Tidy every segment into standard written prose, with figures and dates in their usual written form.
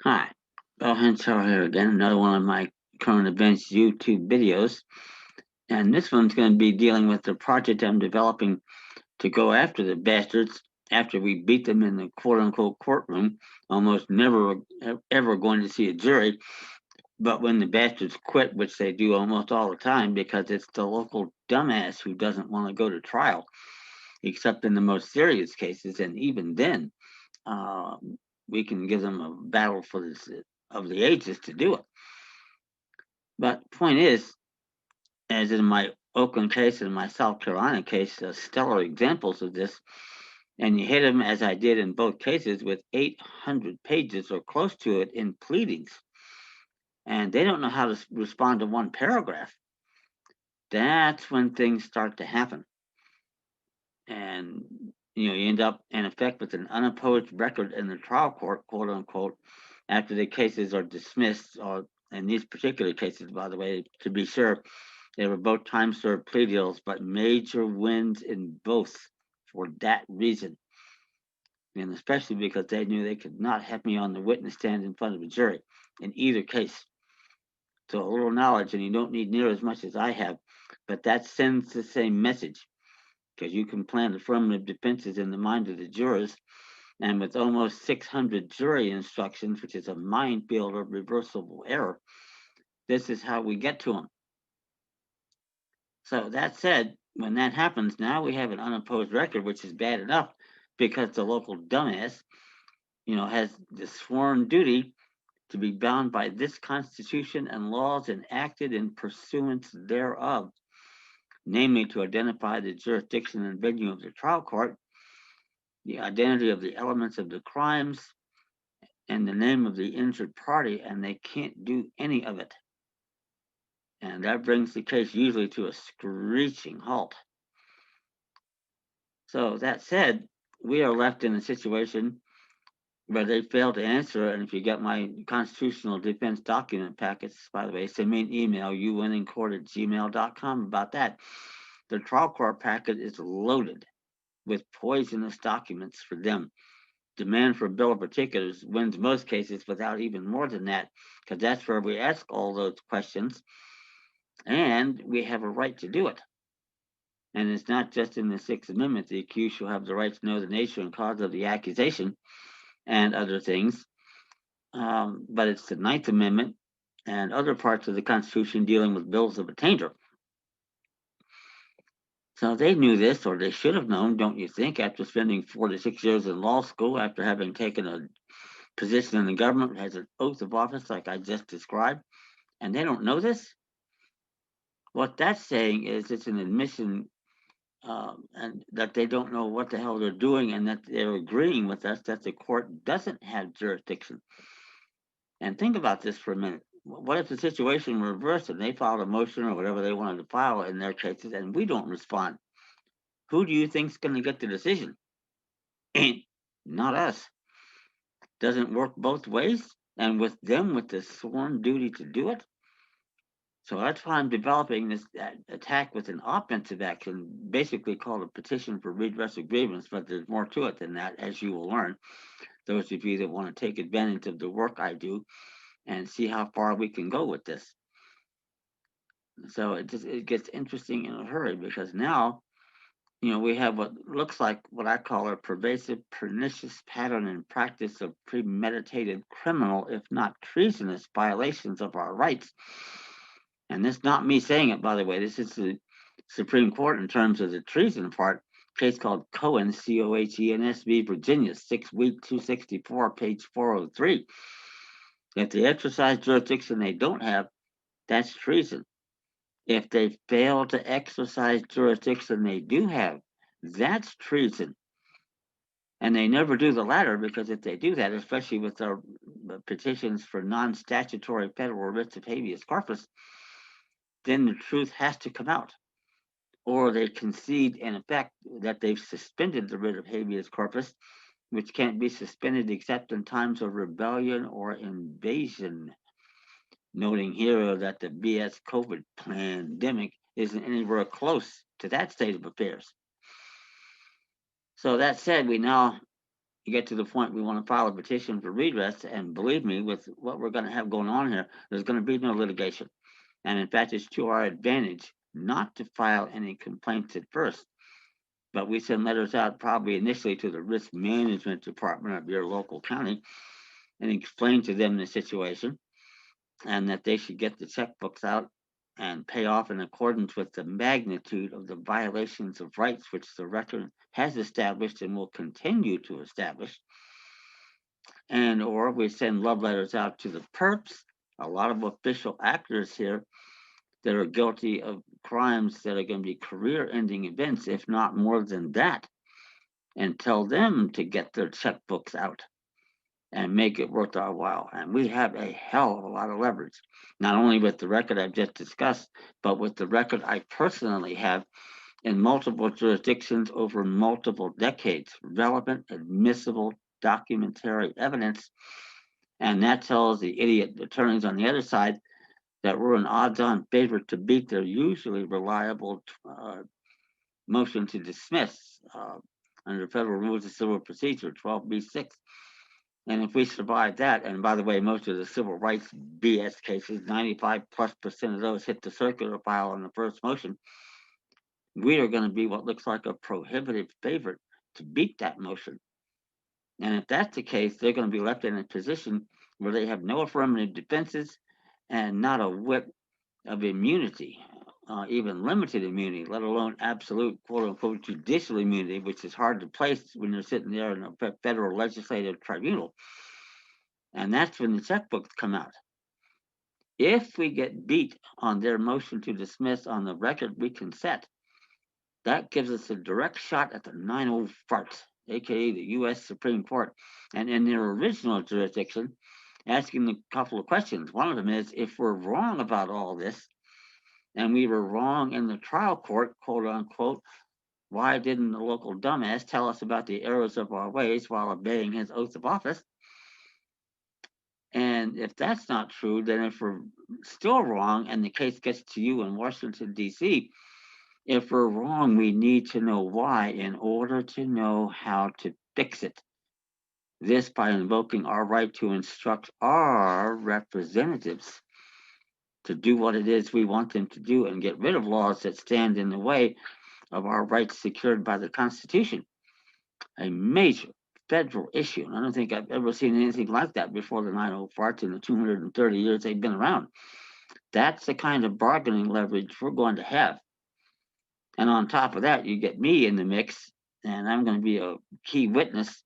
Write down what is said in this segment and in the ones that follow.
Hi, Bill Henshaw here again, another one of my current events YouTube videos. And this one's going to be dealing with the project I'm developing to go after the bastards after we beat them in the quote unquote courtroom, almost never ever going to see a jury. But when the bastards quit, which they do almost all the time because it's the local dumbass who doesn't want to go to trial, except in the most serious cases. And even then, uh, we can give them a battle for this of the ages to do it. But point is, as in my Oakland case and my South Carolina case, stellar examples of this, and you hit them as I did in both cases with 800 pages or close to it in pleadings, and they don't know how to respond to one paragraph. That's when things start to happen, and you end up in effect with an unopposed record in the trial court, quote unquote, after the cases are dismissed. Or in these particular cases, by the way, to be sure, they were both time served plea deals, but major wins in both for that reason. And especially because they knew they could not have me on the witness stand in front of a jury in either case. So a little knowledge, and you don't need near as much as I have, but that sends the same message because you can plant affirmative defenses in the mind of the jurors. And with almost 600 jury instructions, which is a minefield of reversible error, this is how we get to them. So that said, when that happens, now we have an unopposed record, which is bad enough because the local dumbass, has the sworn duty to be bound by this Constitution and laws enacted in pursuance thereof, namely to identify the jurisdiction and venue of the trial court, the identity of the elements of the crimes, and the name of the injured party, and they can't do any of it. And that brings the case usually to a screeching halt. So that said, we are left in a situation where they fail to answer. And if you get my constitutional defense document packets, by the way, send me an email, uwinningcourt@gmail.com about that. The trial court packet is loaded with poisonous documents for them. Demand for a bill of particulars wins most cases without even more than that, because that's where we ask all those questions, and we have a right to do it. And it's not just in the Sixth Amendment. The accused shall have the right to know the nature and cause of the accusation and other things. But it's the Ninth Amendment and other parts of the Constitution dealing with bills of attainder. So they knew this, or they should have known, don't you think, after spending 4 to 6 years in law school, after having taken a position in the government as an oath of office, like I just described, and they don't know this? What that's saying is it's an admission, and that they don't know what the hell they're doing, and that they're agreeing with us that the court doesn't have jurisdiction. And think about this for a minute. What if the situation were reversed and they filed a motion or whatever they wanted to file in their cases and we don't respond? Who do you think's going to get the decision? Ain't not us. Doesn't work both ways. And with them, with the sworn duty to do it. So that's why I'm developing this attack with an offensive action, basically called a petition for redress of grievance. But there's more to it than that, as you will learn. Those of you that want to take advantage of the work I do and see how far we can go with this. So it gets interesting in a hurry because now we have what looks like what I call a pervasive, pernicious pattern and practice of premeditated criminal, if not treasonous, violations of our rights. And this is not me saying it, by the way. This is the Supreme Court in terms of the treason part. Case called Cohen, Cohens v. Virginia, 6 week 264, page 403. If they exercise jurisdiction they don't have, that's treason. If they fail to exercise jurisdiction they do have, that's treason. And they never do the latter because if they do that, especially with our petitions for non statutory federal writs of habeas corpus, then the truth has to come out. Or they concede, in effect, that they've suspended the writ of habeas corpus, which can't be suspended except in times of rebellion or invasion. Noting here that the BS COVID pandemic isn't anywhere close to that state of affairs. So that said, we now get to the point we want to file a petition for redress, and believe me, with what we're going to have going on here, there's going to be no litigation. And in fact, it's to our advantage not to file any complaints at first, but we send letters out probably initially to the risk management department of your local county and explain to them the situation and that they should get the checkbooks out and pay off in accordance with the magnitude of the violations of rights which the record has established and will continue to establish. And or we send love letters out to the perps, a lot of official actors here that are guilty of crimes that are going to be career-ending events, if not more than that, and tell them to get their checkbooks out and make it worth our while. And we have a hell of a lot of leverage, not only with the record I've just discussed, but with the record I personally have in multiple jurisdictions over multiple decades, relevant, admissible, documentary evidence. And that tells the idiot attorneys on the other side that we're an odds-on favorite to beat their usually reliable motion to dismiss under Federal Rules of Civil Procedure 12b6. And if we survive that, and by the way, most of the civil rights BS cases, 95+% of those hit the circular file on the first motion, we are going to be what looks like a prohibitive favorite to beat that motion. And if that's the case, they're going to be left in a position where they have no affirmative defenses and not a whit of immunity, even limited immunity, let alone absolute quote unquote judicial immunity, which is hard to place when you're sitting there in a federal legislative tribunal. And that's when the checkbooks come out. If we get beat on their motion to dismiss on the record we can set, that gives us a direct shot at the 9/0 farts, aka the U.S. Supreme Court. And in their original jurisdiction, asking a couple of questions. One of them is, if we're wrong about all this, and we were wrong in the trial court, quote unquote, why didn't the local dumbass tell us about the errors of our ways while obeying his oath of office? And if that's not true, then if we're still wrong and the case gets to you in Washington, D.C., if we're wrong, we need to know why in order to know how to fix it. This by invoking our right to instruct our representatives to do what it is we want them to do and get rid of laws that stand in the way of our rights secured by the Constitution. A major federal issue. And I don't think I've ever seen anything like that before the 9/0 farts in the 230 years they've been around. That's the kind of bargaining leverage we're going to have. And on top of that, you get me in the mix, and I'm going to be a key witness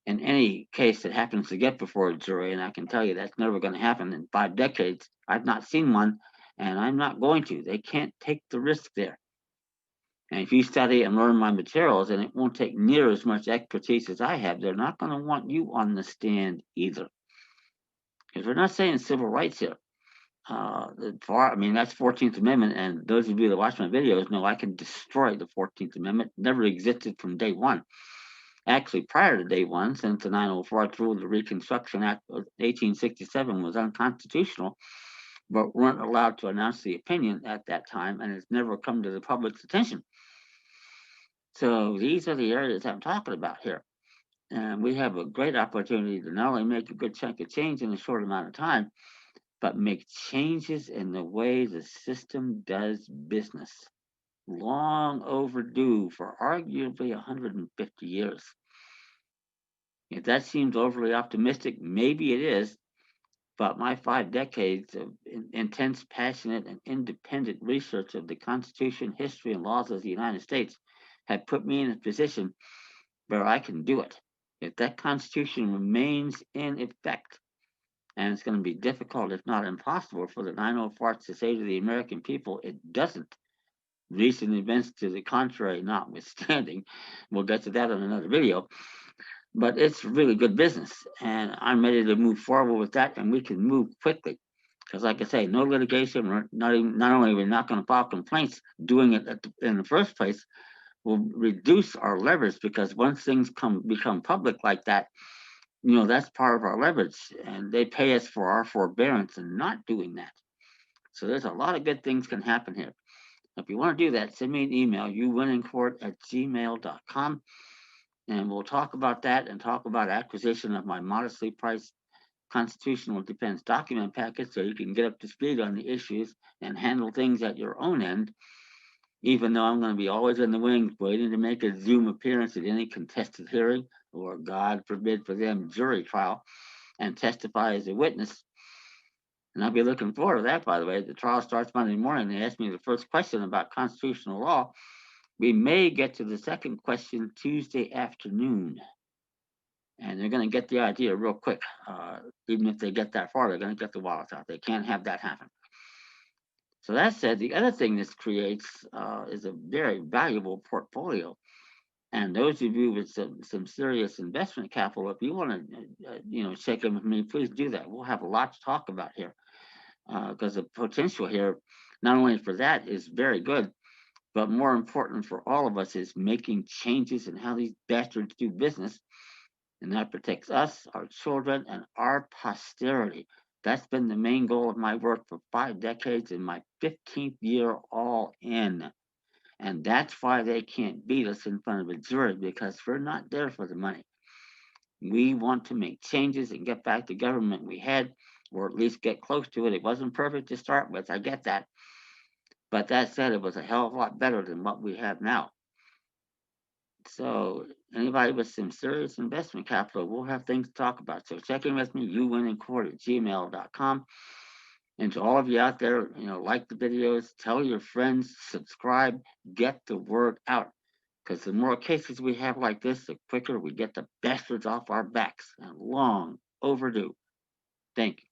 in any case that happens to get before a jury. And I can tell you that's never going to happen in 5 decades. I've not seen one, and I'm not going to. They can't take the risk there. And if you study and learn my materials, and it won't take near as much expertise as I have, they're not going to want you on the stand either. Because we're not saying civil rights here. That's 14th Amendment, and those of you that watch my videos know I can destroy the 14th Amendment. It never existed from day one. Actually, prior to day one, since the 904 rule, the Reconstruction Act of 1867 was unconstitutional, but weren't allowed to announce the opinion at that time, and it's never come to the public's attention. So these are the areas I'm talking about here. And we have a great opportunity to not only make a good chunk of change in a short amount of time, but make changes in the way the system does business. Long overdue for arguably 150 years. If that seems overly optimistic, maybe it is, but my 5 decades of intense, passionate, and independent research of the Constitution, history, and laws of the United States have put me in a position where I can do it. If that Constitution remains in effect, and it's going to be difficult, if not impossible, for the 9/0 farts to say to the American people it doesn't. Recent events to the contrary notwithstanding, we'll get to that in another video. But it's really good business, and I'm ready to move forward with that, and we can move quickly. Because, like I say, no litigation. Not only are we not going to file complaints, doing it in the first place will reduce our leverage. Because once things become public like that, that's part of our leverage, and they pay us for our forbearance and not doing that. So there's a lot of good things can happen here. If you want to do that, send me an email, youwinningcourt@gmail.com, And we'll talk about that and talk about acquisition of my modestly priced constitutional defense document package so you can get up to speed on the issues and handle things at your own end, even though I'm going to be always in the wings waiting to make a Zoom appearance at any contested hearing or, God forbid for them, jury trial and testify as a witness. And I'll be looking forward to that, by the way. The trial starts Monday morning. They asked me the first question about constitutional law. We may get to the second question Tuesday afternoon. And they're going to get the idea real quick. Even if they get that far, they're going to get the wallets out. They can't have that happen. So that said, the other thing this creates is a very valuable portfolio. And those of you with some serious investment capital, if you want to check in with me, please do that. We'll have a lot to talk about here because the potential here, not only for that, is very good, but more important for all of us is making changes in how these bastards do business. And that protects us, our children, and our posterity. That's been the main goal of my work for 5 decades and my 15th year all in. And that's why they can't beat us in front of a jury because we're not there for the money. We want to make changes and get back the government we had, or at least get close to it. It wasn't perfect to start with, I get that. But that said, it was a hell of a lot better than what we have now. So anybody with some serious investment capital, we'll have things to talk about. So check in with me, youwinnincourt@gmail.com. And to all of you out there, like the videos, tell your friends, subscribe, get the word out. Because the more cases we have like this, the quicker we get the bastards off our backs. And long overdue. Thank you.